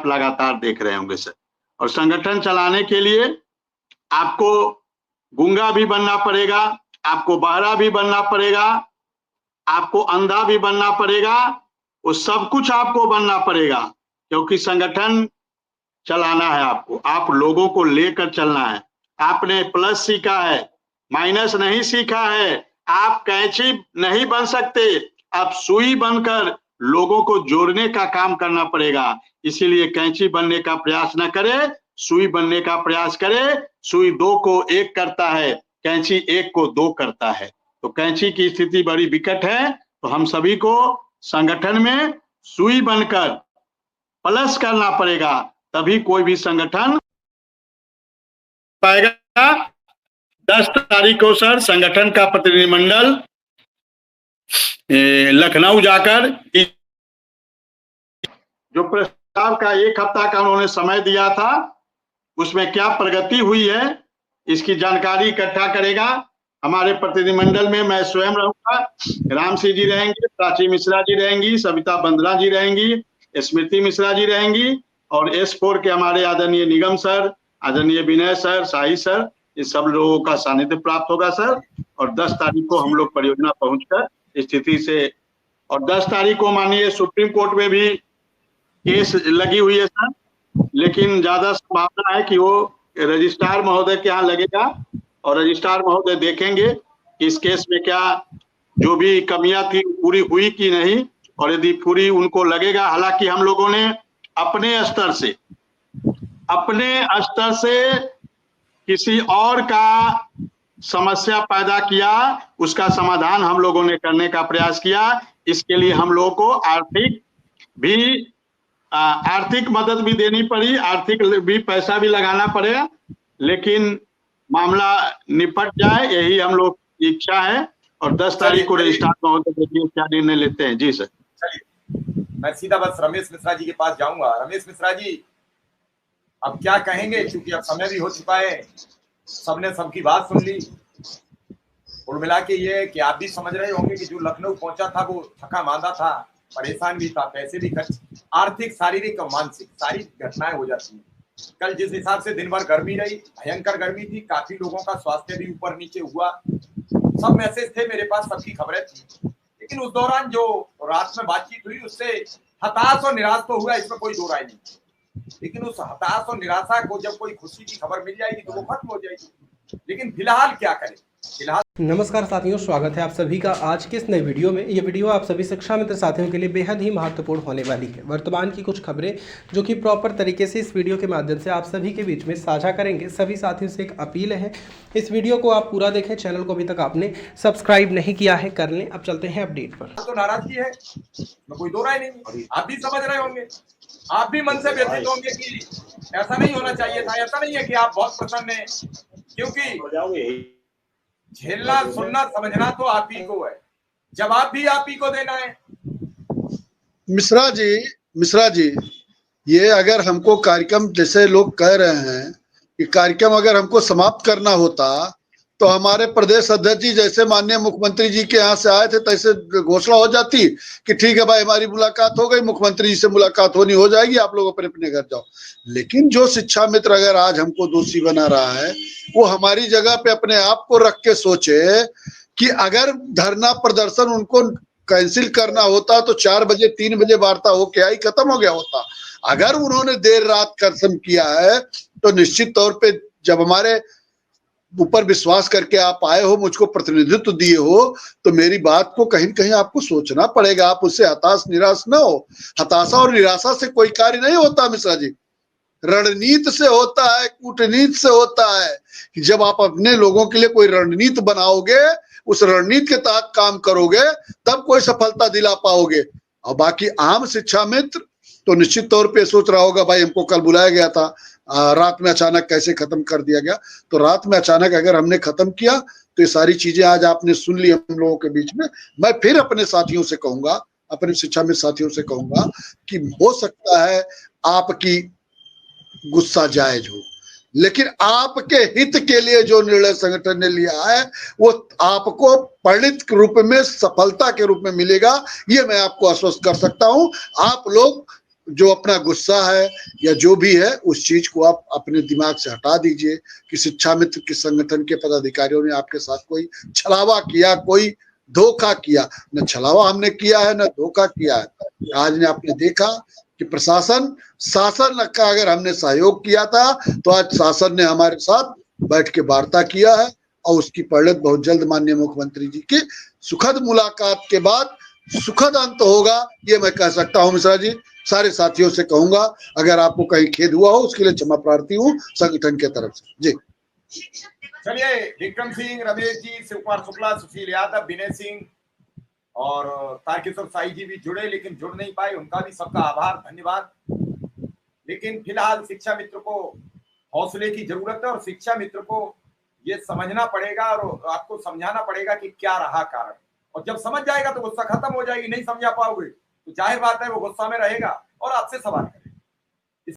आप लगातार देख रहे होंगे सर। और संगठन चलाने के लिए आपको गूंगा भी बनना पड़ेगा, आपको बहरा भी बनना पड़ेगा, आपको अंधा भी बनना पड़ेगा, वो सब कुछ आपको बनना पड़ेगा, क्योंकि संगठन चलाना है आपको, आप लोगों को लेकर चलना है। आपने प्लस सीखा है, माइनस नहीं सीखा है। आप कैंची नहीं बन सकते, आप सुई बनकर लोगों को जोड़ने का काम करना पड़ेगा। इसीलिए कैंची बनने का प्रयास न करे, सुई बनने का प्रयास करे। सुई दो को एक करता है, कैंची एक को दो करता है। तो कैंची की स्थिति बड़ी विकट है। तो हम सभी को संगठन में सुई बनकर प्लस करना पड़ेगा, तभी कोई भी संगठन पाएगा। 10 तारीख को सर संगठन का प्रतिनिधिमंडल लखनऊ जाकर जो प्रस्ताव का 1 हफ्ता का उन्होंने समय दिया था, उसमें क्या प्रगति हुई है इसकी जानकारी इकट्ठा करेगा। हमारे प्रतिनिधिमंडल में मैं स्वयं रहूंगा, राम सिंह जी रहेंगे, प्राची मिश्रा जी रहेंगी, सविता बंदना जी रहेंगी, स्मृति मिश्रा जी रहेंगी, और S4 के हमारे आदरणीय निगम सर, आदरणीय विनय सर, शाही सर, इस सब लोगों का सानिध्य प्राप्त होगा सर। और 10 तारीख को हम लोग परियोजना पहुंचकर स्थिति से, और 10 तारीख को माननीय सुप्रीम कोर्ट में भी केस लगी हुई है सर, लेकिन ज्यादा संभावना है कि वो रजिस्ट्रार महोदय के यहाँ लगेगा, और रजिस्ट्रार महोदय देखेंगे कि इस केस में क्या जो भी कमियां थी पूरी हुई कि नहीं, और यदि पूरी उनको लगेगा। हालांकि हम लोगों ने अपने स्तर से किसी और का समस्या पैदा किया, उसका समाधान हम लोगों ने करने का प्रयास किया। इसके लिए हम लोगों को आर्थिक मदद भी देनी पड़ी, आर्थिक भी पैसा भी लगाना पड़ेगा, लेकिन मामला निपट जाए यही हम लोग की इच्छा है। और 10 तारीख को रजिस्ट्रार महोदय देखिए क्या निर्णय लेते हैं। जी सर। चलिए मैं सीधा बस रमेश मिश्रा जी के पास जाऊंगा। रमेश मिश्रा जी, अब क्या कहेंगे, क्योंकि अब समय भी हो चुका है, सबने सबकी बात सुन ली। कुल मिला के ये कि आप भी समझ रहे होंगे कि जो लखनऊ पहुंचा था वो थका मांदा था, परेशान भी था, पैसे भी खर्च, आर्थिक, शारीरिक और मानसिक सारी घटनाएं हो जाती हैं। कल जिस हिसाब से दिन भर गर्मी रही, भयंकर गर्मी थी, काफी लोगों का स्वास्थ्य भी ऊपर नीचे हुआ, सब मैसेज थे मेरे पास, सबकी खबरें थी। लेकिन उस दौरान जो रात में बातचीत हुई उससे हताश और निराश तो हुआ, इसमें कोई दो राय नहीं। लेकिन उस हताश और निराशा को जब कोई खुशी की खबर मिल जाएगी तो वो खत्म हो जाएगी। लेकिन फिलहाल क्या करें? फिलहाल नमस्कार साथियों, स्वागत है आप सभी का आज के इस नए वीडियो में। ये वीडियो आप सभी शिक्षा मित्र साथियों के लिए बेहद ही महत्वपूर्ण होने वाली है। वर्तमान की कुछ खबरें जो कि प्रॉपर तरीके से इस वीडियो के माध्यम से आप सभी के बीच में साझा करेंगे। सभी साथियों से एक अपील है, इस वीडियो को आप पूरा देखें। चैनल को अभी तक आपने सब्सक्राइब नहीं किया है, कर लें। अब चलते हैं अपडेट पर। तो नाराजगी है, कोई दो राय नहीं, आप भी समझ रहे होंगे, आप भी मन से व्यथित होंगे कि ऐसा नहीं होना चाहिए था। ऐसा नहीं है कि आप बहुत प्रसन्न हैं, क्योंकि झेलना, सुनना, समझना तो आप ही को है, जवाब भी आप ही को देना है। मिश्रा जी, ये अगर हमको कार्यक्रम, जैसे लोग कह रहे हैं कि कार्यक्रम अगर हमको समाप्त करना होता तो हमारे प्रदेश अध्यक्ष जी जैसे माननीय मुख्यमंत्री जी के यहाँ से आए थे तैसे घोषणा हो जाती कि ठीक है भाई, हमारी मुलाकात हो गई, मुख्यमंत्री जी से मुलाकात होनी हो जाएगी, आप लोग अपने अपने घर जाओ। लेकिन जो शिक्षा मित्र अगर आज हमको दोषी बना रहा है, वो हमारी जगह पे अपने आप को रख के सोचे कि अगर धरना प्रदर्शन उनको कैंसिल करना होता तो 4 बजे 3 बजे वार्ता होके आई, खत्म हो गया होता। अगर उन्होंने देर रात कसम किया है तो निश्चित तौर पे जब हमारे ऊपर विश्वास करके आप आए हो, मुझको प्रतिनिधित्व दिए हो, तो मेरी बात को कहीं न कहीं आपको सोचना पड़ेगा। आप उससे हताश निराश न हो। हताशा और निराशा से कोई कार्य नहीं होता मिश्रा जी, रणनीति से होता है, कूटनीति से होता है। कि जब आप अपने लोगों के लिए कोई रणनीति बनाओगे, उस रणनीति के तहत काम करोगे, तब कोई सफलता दिला पाओगे। और बाकी आम शिक्षा मित्र तो निश्चित तौर पे सोच रहा होगा भाई हमको कल बुलाया गया था, रात में अचानक कैसे खत्म कर दिया गया। तो रात में अचानक अगर हमने खत्म किया तो ये सारी चीजें आज आपने सुन ली हम लोगों के बीच में। मैं फिर अपने साथियों से कहूंगा, अपने शिक्षा मित्र साथियों से कहूंगा कि हो सकता है आपकी गुस्सा जायज हो, लेकिन आपके हित के लिए जो निर्णय संगठन ने लिया है वो आपको परिणित रूप में, सफलता के रूप में मिलेगा, ये मैं आपको आश्वस्त कर सकता हूं। आप लोग जो अपना गुस्सा है या जो भी है उस चीज को आप अपने दिमाग से हटा दीजिए कि शिक्षा मित्र के संगठन के पदाधिकारियों ने आपके साथ कोई छलावा किया, कोई धोखा किया। न छलावा हमने किया है, न धोखा किया है। आज ने आपने देखा कि प्रशासन शासन का अगर हमने सहयोग किया था तो आज शासन ने हमारे साथ बैठ के वार्ता किया है और उसकी परिणत बहुत जल्द माननीय मुख्यमंत्री जी की सुखद मुलाकात के बाद सुखद अंत होगा, ये मैं कह सकता हूं। मिश्रा जी, सारे साथियों से कहूंगा अगर आपको कहीं खेद हुआ हो उसके लिए क्षमा प्रार्थी हूं संगठन के तरफ से। जी चलिए, विक्रम सिंह, रमेश जी, शिव कुमार शुक्ला, सुशील यादव, विनय सिंह और तारकेश्वर साई जी भी जुड़े लेकिन जुड़ नहीं पाए, उनका भी सबका आभार, धन्यवाद। लेकिन फिलहाल शिक्षा मित्र को हौसले की जरूरत है और शिक्षा मित्र को ये समझना पड़ेगा और आपको समझाना पड़ेगा कि क्या रहा कारण, और जब समझ जाएगा तो गुस्सा खत्म हो जाएगी। नहीं समझा पाओगे तो जाहिर बात है वो गुस्सा में रहेगा और आपसे सवाल करेगा।